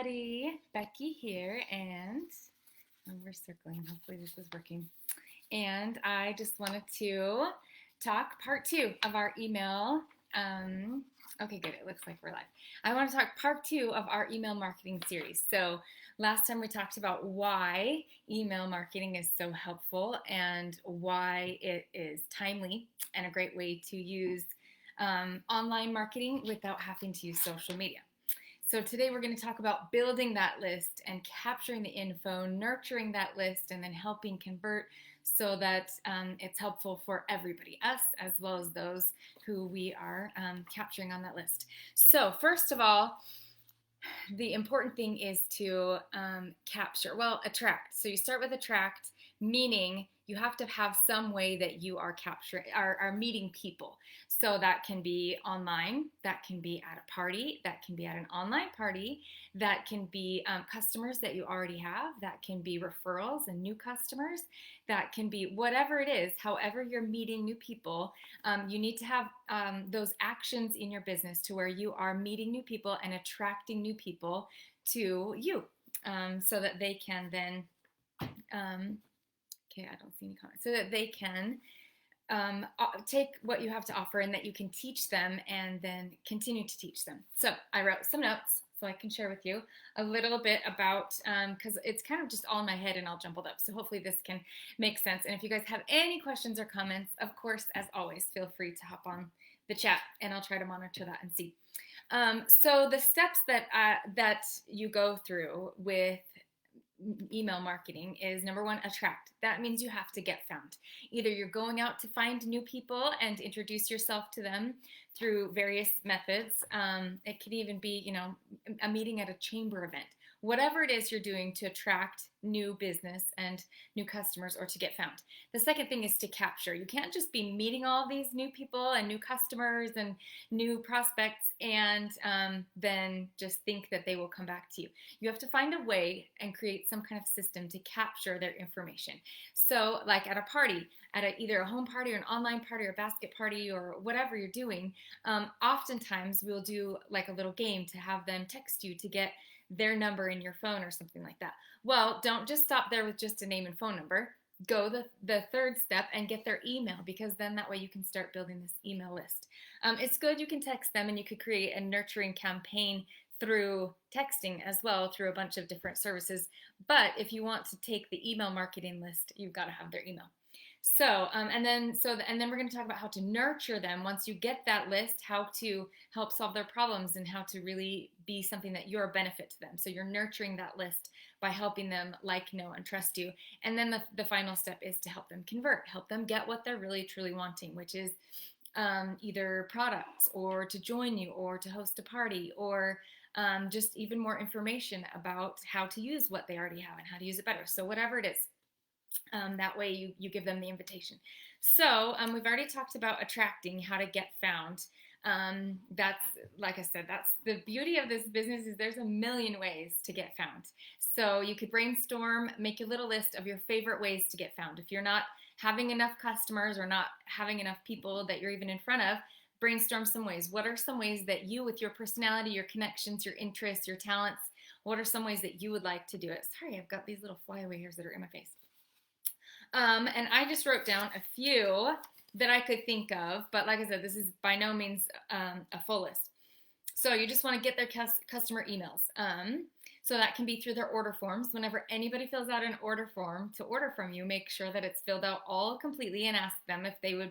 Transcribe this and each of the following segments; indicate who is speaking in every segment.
Speaker 1: everybody. Becky here, and we're circling. Hopefully, this is working. And I just wanted to talk part two of our email. Okay, good. It looks like we're live. I want to talk part two of our email marketing series. So, last time we talked about why email marketing is so helpful and why it is timely and a great way to use online marketing without having to use social media. So today we're going to talk about building that list and capturing the info, nurturing that list, and then helping convert so that it's helpful for everybody, us as well as those who we are capturing on that list. So first of all, the important thing is to attract. So you start with attract, meaning you have to have some way that you are are meeting people. So that can be online, that can be at a party, that can be at an online party, that can be customers that you already have, that can be referrals and new customers, that can be whatever it is. However you're meeting new people, you need to have those actions in your business to where you are meeting new people and attracting new people to you, so that they can then okay, I don't see any comments. So that they can take what you have to offer and that you can teach them and then continue to teach them. So I wrote some notes so I can share with you a little bit about, because it's kind of just all in my head and all jumbled up. So hopefully this can make sense. And if you guys have any questions or comments, of course, as always, feel free to hop on the chat and I'll try to monitor that and see. So the steps that you go through with email marketing is number one, attract. That means you have to get found. Either you're going out to find new people and introduce yourself to them through various methods. It could even be, a meeting at a chamber event. Whatever it is you're doing to attract new business and new customers or to get found. The second thing is to capture. You can't just be meeting all these new people and new customers and new prospects and then just think that they will come back to you. You have to find a way and create some kind of system to capture their information. So like at a party, at either a home party or an online party or a basket party or whatever you're doing, oftentimes we'll do like a little game to have them text you to get their number in your phone or something like that. Well, don't just stop there with just a name and phone number. Go the third step and get their email, because then that way you can start building this email list. It's good you can text them and you could create a nurturing campaign through texting as well, through a bunch of different services. But if you want to take the email marketing list, you've got to have their email. So, and then we're going to talk about how to nurture them once you get that list, how to help solve their problems and how to really be something that you're a benefit to them. So you're nurturing that list by helping them like, know, and trust you. And then the final step is to help them convert, help them get what they're really, truly wanting, which is either products or to join you or to host a party or just even more information about how to use what they already have and how to use it better. So whatever it is. That way you give them the invitation. So we've already talked about attracting, how to get found. That's, like I said, that's the beauty of this business, is there's a million ways to get found. So you could brainstorm, make a little list of your favorite ways to get found. If you're not having enough customers or not having enough people that you're even in front of, brainstorm some ways. What are some ways that you, with your personality, your connections, your interests, your talents, what are some ways that you would like to do it? Sorry, I've got these little flyaway hairs that are in my face. And I just wrote down a few that I could think of, but like I said, this is by no means a full list. So you just want to get their customer emails. So that can be through their order forms. Whenever anybody fills out an order form to order from you, make sure that it's filled out all completely and ask them if they would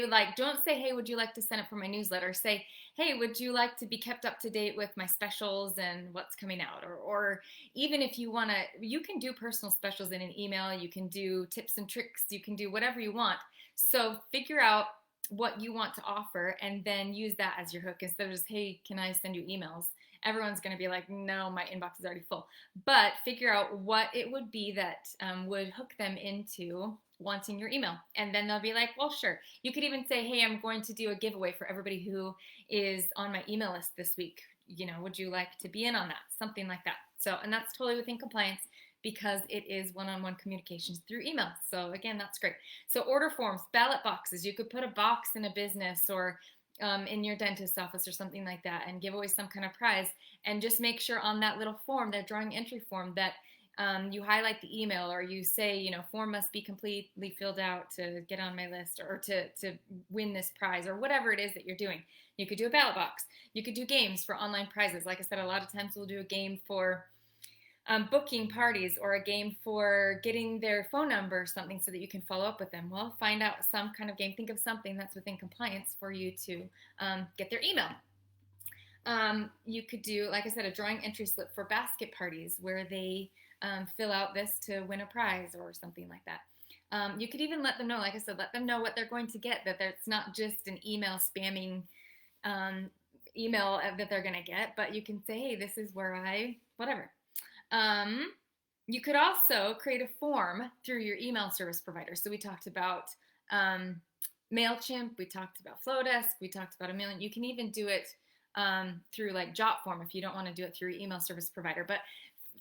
Speaker 1: like, don't say, hey, would you like to sign up for my newsletter? Say, hey, would you like to be kept up to date with my specials and what's coming out? Or even if you want to, you can do personal specials in an email. You can do tips and tricks. You can do whatever you want. So figure out what you want to offer and then use that as your hook instead of just, hey, can I send you emails? Everyone's going to be like, no, my inbox is already full. But figure out what it would be that would hook them into wanting your email. And then they'll be like, well, sure. You could even say, hey, I'm going to do a giveaway for everybody who is on my email list this week. Would you like to be in on that? Something like that. So, and that's totally within compliance because it is one-on-one communications through email. So again, that's great. So order forms, ballot boxes. You could put a box in a business or in your dentist's office or something like that, and give away some kind of prize. And just make sure on that little form, that drawing entry form, that you highlight the email, or you say, form must be completely filled out to get on my list, or to win this prize, or whatever it is that you're doing. You could do a ballot box. You could do games for online prizes. Like I said, a lot of times we'll do a game for booking parties, or a game for getting their phone number or something, so that you can follow up with them. Well, find out some kind of game. Think of something that's within compliance for you to get their email. You could do, like I said, a drawing entry slip for basket parties, where they fill out this to win a prize or something like that. You could even let them know, like I said, let them know what they're going to get, that it's not just an email spamming email that they're going to get, but you can say, hey, this is where whatever. You could also create a form through your email service provider. So we talked about MailChimp, we talked about Flowdesk, we talked about a million. You can even do it through like Jotform if you don't want to do it through your email service provider. But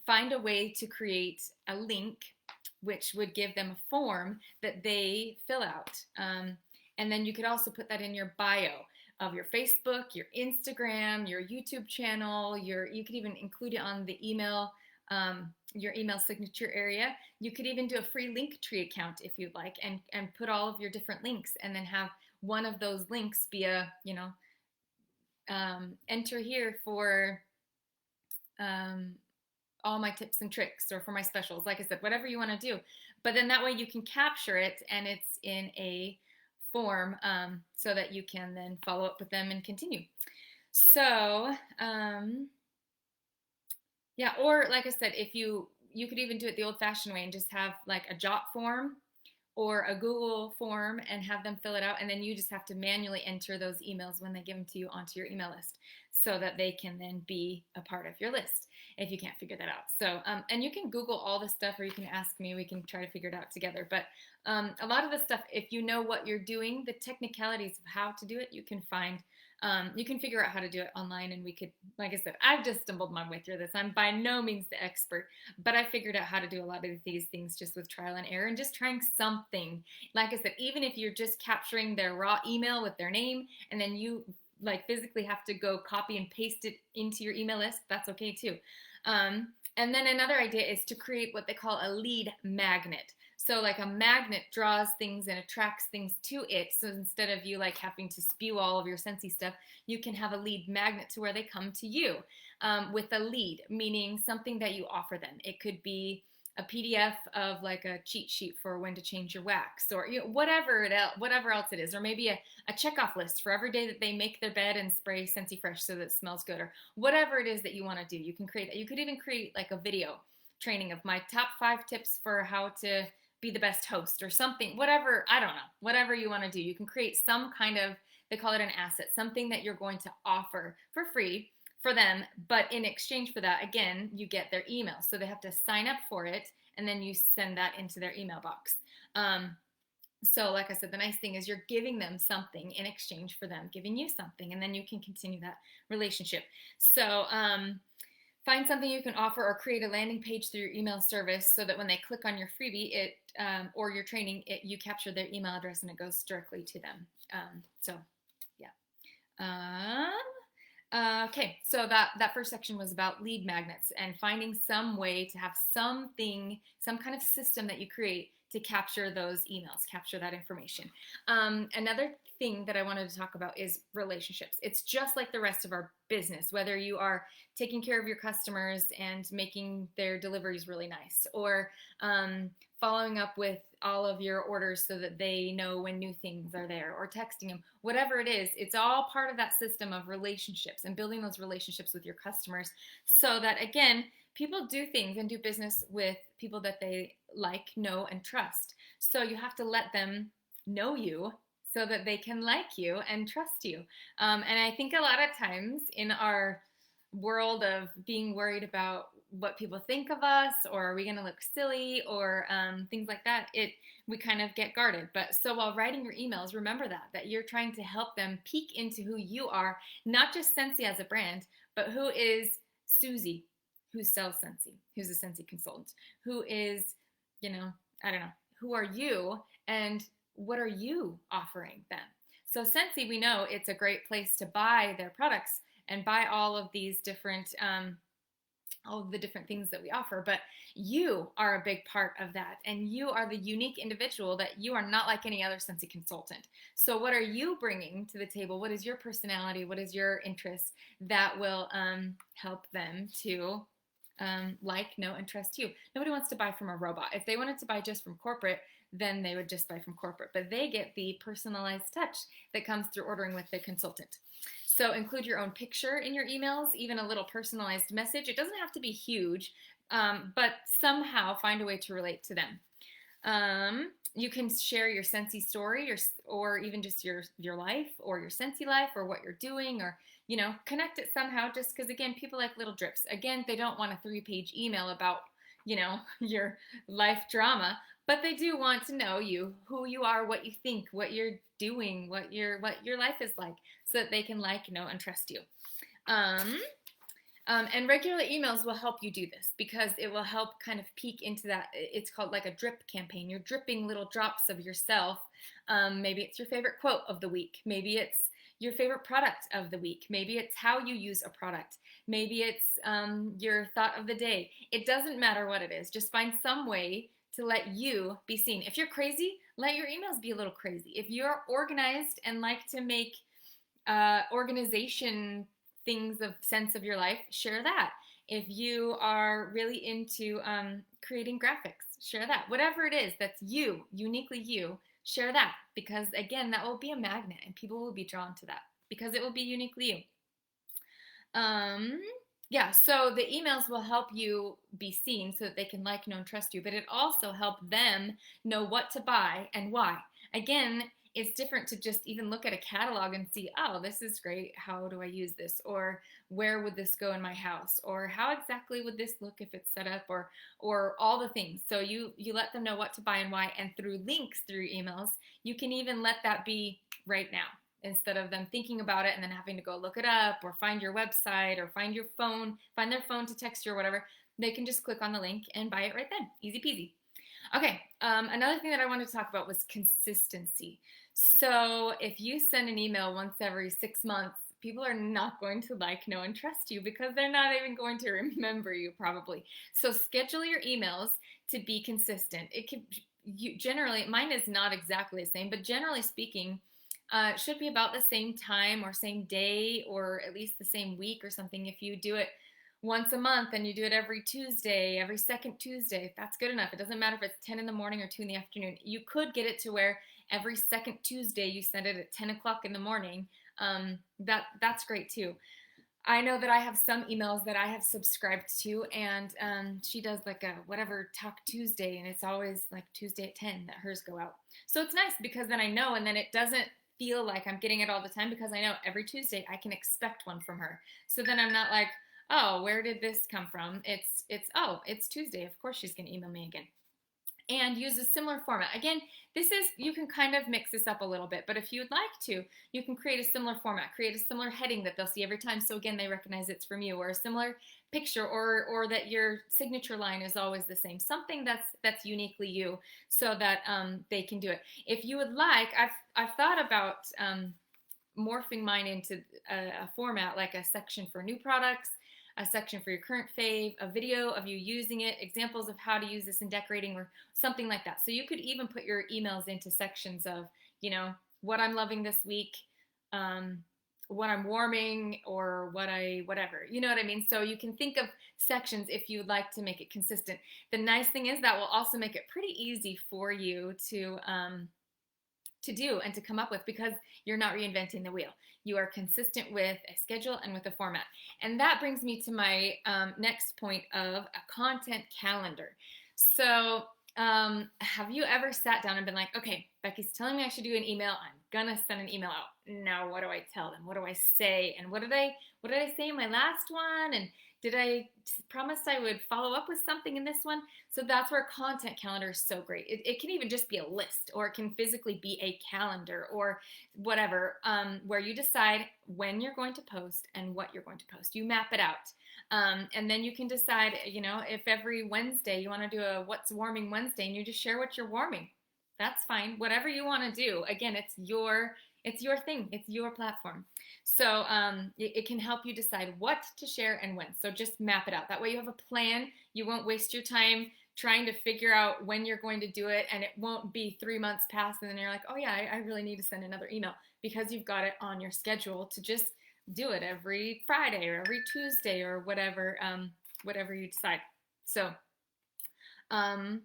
Speaker 1: find a way to create a link which would give them a form that they fill out. And then you could also put that in your bio of your Facebook, your Instagram, your YouTube channel. You could even include it on the email, your email signature area. You could even do a free Linktree account if you'd like, and put all of your different links, and then have one of those links be a, enter here for all my tips and tricks, or for my specials, like I said, whatever you want to do. But then that way you can capture it, and it's in a form, so that you can then follow up with them and continue. So yeah, or like I said, if you could even do it the old-fashioned way and just have like a Jotform or a Google form and have them fill it out, and then you just have to manually enter those emails when they give them to you onto your email list, so that they can then be a part of your list if you can't figure that out. So, and you can Google all this stuff, or you can ask me, we can try to figure it out together. But a lot of the stuff, if you know what you're doing, the technicalities of how to do it, you can find, you can figure out how to do it online. And we could, like I said, I've just stumbled my way through this. I'm by no means the expert, but I figured out how to do a lot of these things just with trial and error, and just trying something. Like I said, even if you're just capturing their raw email with their name, and then you like physically have to go copy and paste it into your email list, that's okay too. And then another idea is to create what they call a lead magnet. So like a magnet draws things and attracts things to it. So instead of you like having to spew all of your Scentsy stuff, you can have a lead magnet to where they come to you with a lead, meaning something that you offer them. It could be a PDF of like a cheat sheet for when to change your wax, or whatever else it is, or maybe a checkoff list for every day that they make their bed and spray Scentsy Fresh so that it smells good, or whatever it is that you want to do. You can create that. You could even create like a video training of my top 5 tips for how to be the best host, or something, whatever, I don't know, whatever you want to do. You can create some kind of, they call it an asset, something that you're going to offer for free for them, but in exchange for that, again, you get their email. So they have to sign up for it, and then you send that into their email box. So like I said, the nice thing is you're giving them something in exchange for them giving you something, and then you can continue that relationship. So find something you can offer, or create a landing page through your email service, so that when they click on your freebie, or your training, you capture their email address and it goes directly to them. So yeah. Okay, so that first section was about lead magnets, and finding some way to have some kind of system that you create to capture those emails, capture that information. Another thing that I wanted to talk about is relationships. It's just like the rest of our business, whether you are taking care of your customers and making their deliveries really nice, or following up with all of your orders so that they know when new things are there, or texting them, whatever it is, it's all part of that system of relationships, and building those relationships with your customers, so that, again, people do things and do business with people that they like, know, and trust. So you have to let them know you so that they can like you and trust you. And I think a lot of times in our world of being worried about what people think of us, or are we going to look silly, or things like that, we kind of get guarded. But so while writing your emails, remember that you're trying to help them peek into who you are, not just Scentsy as a brand, but who is Susie, who sells Scentsy, who's a Scentsy consultant, who is, I don't know, who are you, and what are you offering them? So Scentsy, we know it's a great place to buy their products and buy all of these different all of the different things that we offer, but you are a big part of that, and you are the unique individual that you are not like any other Scentsy consultant. So what are you bringing to the table? What is your personality? What is your interest that will help them to like, know, and trust you? Nobody wants to buy from a robot. If they wanted to buy just from corporate, then they would just buy from corporate, but they get the personalized touch that comes through ordering with the consultant. So include your own picture in your emails, even a little personalized message. It doesn't have to be huge, but somehow find a way to relate to them. You can share your Scentsy story, or even just your life, or your Scentsy life, or what you're doing, or connect it somehow. Just because, again, people like little drips. Again, they don't want a 3-page email about your life drama, but they do want to know you, who you are, what you think, what you're doing, what your life is like, so that they can like, know, and trust you. And regular emails will help you do this, because it will help kind of peek into that. It's called like a drip campaign. You're dripping little drops of yourself. Maybe it's your favorite quote of the week. Maybe it's your favorite product of the week. Maybe it's how you use a product. Maybe it's your thought of the day. It doesn't matter what it is. Just find some way to let you be seen. If you're crazy, let your emails be a little crazy. If you're organized and like to make organization things of sense of your life, share that. If you are really into creating graphics, share that. Whatever it is that's you, uniquely you, share that, because again, that will be a magnet and people will be drawn to that because it will be uniquely you. Yeah, so the emails will help you be seen so that they can like, know, and trust you, but it also helps them know what to buy and why. Again, it's different to just even look at a catalog and see, oh, this is great. How do I use this? Or where would this go in my house? Or how exactly would this look if it's set up? Or all the things. So you let them know what to buy and why, and through links through emails, you can even let that be right now, instead of them thinking about it and then having to go look it up or find your website or find their phone to text you or whatever. They can just click on the link and buy it right then. Easy peasy. Okay, another thing that I wanted to talk about was consistency. So if you send an email once every 6 months, people are not going to like, know, and trust you, because they're not even going to remember you probably. So schedule your emails to be consistent. It can generally, mine is not exactly the same, but generally speaking, it should be about the same time or same day, or at least the same week or something. If you do it once a month and you do it every Tuesday, every second Tuesday, that's good enough. It doesn't matter if it's 10 in the morning or 2 in the afternoon. You could get it to where every second Tuesday you send it at 10 o'clock in the morning. That's great too. I know that I have some emails that I have subscribed to, and she does like a whatever Talk Tuesday, and it's always like Tuesday at 10 that hers go out. So it's nice, because then I know, and then it doesn't feel like I'm getting it all the time, because I know every Tuesday I can expect one from her. So then I'm not like, oh, where did this come from? It's Tuesday. Of course she's going to email me again. And use a similar format. Again, you can kind of mix this up a little bit, but if you'd like to, you can create a similar format, create a similar heading that they'll see every time. So again, they recognize it's from you, or a similar picture, or that your signature line is always the same. Something that's uniquely you, so that they can do it. If you would like, I've thought about morphing mine into a format like a section for new products, a section for your current fave, a video of you using it, examples of how to use this in decorating, or something like that. So you could even put your emails into sections of, what I'm loving this week, what I'm warming, or whatever. You know what I mean? So you can think of sections if you'd like to make it consistent. The nice thing is that will also make it pretty easy for you to do and to come up with, because you're not reinventing the wheel. You are consistent with a schedule and with a format. And that brings me to my next point of a content calendar. So have you ever sat down and been like, okay, Becky's telling me I should do an email. I'm gonna send an email out. Now, what do I tell them? What do I say? And what did I say in my last one? And did I promise I would follow up with something in this one? So that's where a content calendar is so great. It can even just be a list, or it can physically be a calendar, or whatever, where you decide when you're going to post and what you're going to post. You map it out. And then you can decide, if every Wednesday you want to do a What's Warming Wednesday, and you just share what you're warming. That's fine. Whatever you want to do. Again, it's your It's your thing. It's your platform. So it can help you decide what to share and when. So just map it out. That way you have a plan. You won't waste your time trying to figure out when you're going to do it, and it won't be 3 months past and then you're like, oh yeah, I really need to send another email, because you've got it on your schedule to just do it every Friday or every Tuesday or whatever, whatever you decide. So um,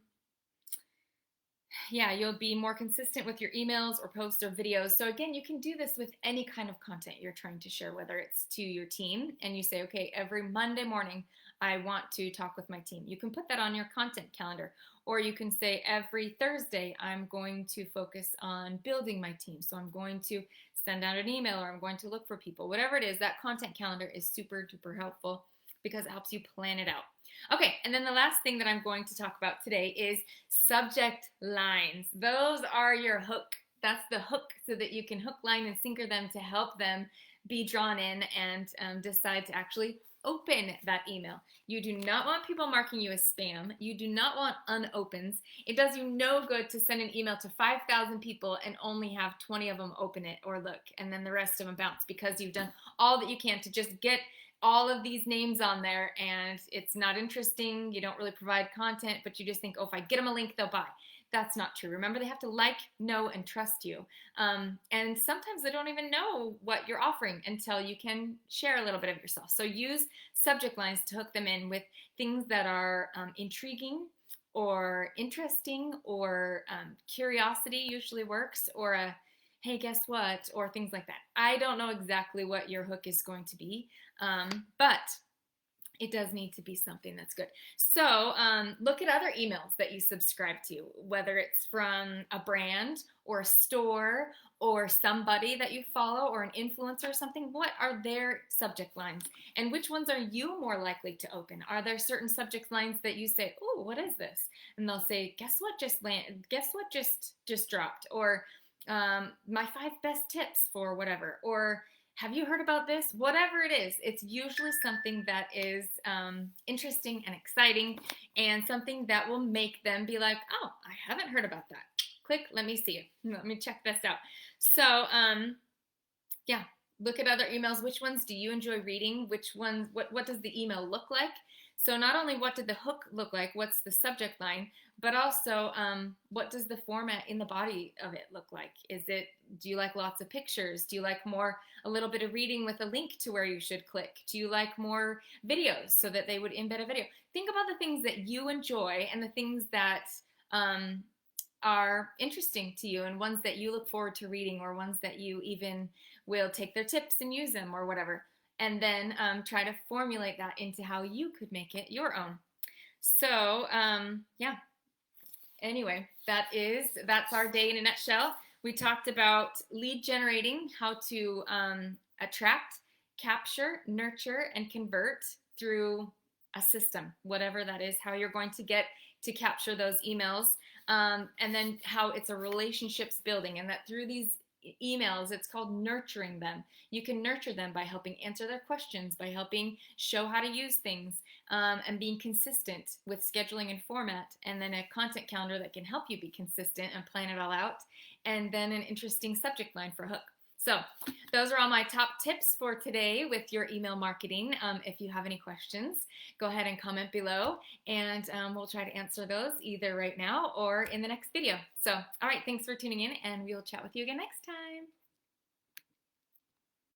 Speaker 1: yeah, you'll be more consistent with your emails or posts or videos. So again, you can do this with any kind of content you're trying to share, whether it's to your team and you say, okay, every Monday morning, I want to talk with my team. You can put that on your content calendar, or you can say every Thursday, I'm going to focus on building my team. So I'm going to send out an email, or I'm going to look for people. Whatever it is, that content calendar is super duper helpful because it helps you plan it out. Okay, and then the last thing that I'm going to talk about today is subject lines. Those are your hook. That's the hook, so that you can hook, line, and sinker them to help them be drawn in and decide to actually open that email. You do not want people marking you as spam. You do not want unopens. It does you no good to send an email to 5,000 people and only have 20 of them open it or look, and then the rest of them bounce, because you've done all that you can to just get all of these names on there, and it's not interesting. You don't really provide content, but you just think, oh, if I get them a link, they'll buy. That's not true. Remember, they have to like, know, and trust you. And sometimes they don't even know what you're offering until you can share a little bit of yourself. So use subject lines to hook them in with things that are intriguing or interesting, or curiosity usually works, or a hey, guess what, or things like that. I don't know exactly what your hook is going to be, but it does need to be something that's good. So look at other emails that you subscribe to, whether it's from a brand or a store or somebody that you follow or an influencer or something. What are their subject lines, and which ones are you more likely to open? Are there certain subject lines that you say, oh, what is this? And they'll say, guess what just landed? Guess what just dropped? Or my 5 best tips for whatever, or have you heard about this? Whatever it is, it's usually something that is interesting and exciting, and something that will make them be like, oh, I haven't heard about that. Click, let me see it. Let me check this out. So yeah, look at other emails. Which ones do you enjoy reading? Which ones, what does the email look like? So not only what did the hook look like, what's the subject line, but also what does the format in the body of it look like? Do you like lots of pictures? Do you like a little bit of reading with a link to where you should click? Do you like more videos, so that they would embed a video? Think about the things that you enjoy and the things that are interesting to you, and ones that you look forward to reading, or ones that you even will take their tips and use them or whatever. And then try to formulate that into how you could make it your own. So yeah, anyway, that's our day in a nutshell. We talked about lead generating, how to attract, capture, nurture, and convert through a system, whatever that is, how you're going to get to capture those emails, and then how it's a relationships building, and that through these emails, it's called nurturing them. You can nurture them by helping answer their questions, by helping show how to use things, and being consistent with scheduling and format, and then a content calendar that can help you be consistent and plan it all out, and then an interesting subject line for a hook. So those are all my top tips for today with your email marketing. If you have any questions, go ahead and comment below, and we'll try to answer those either right now or in the next video. So, all right, thanks for tuning in, and we'll chat with you again next time.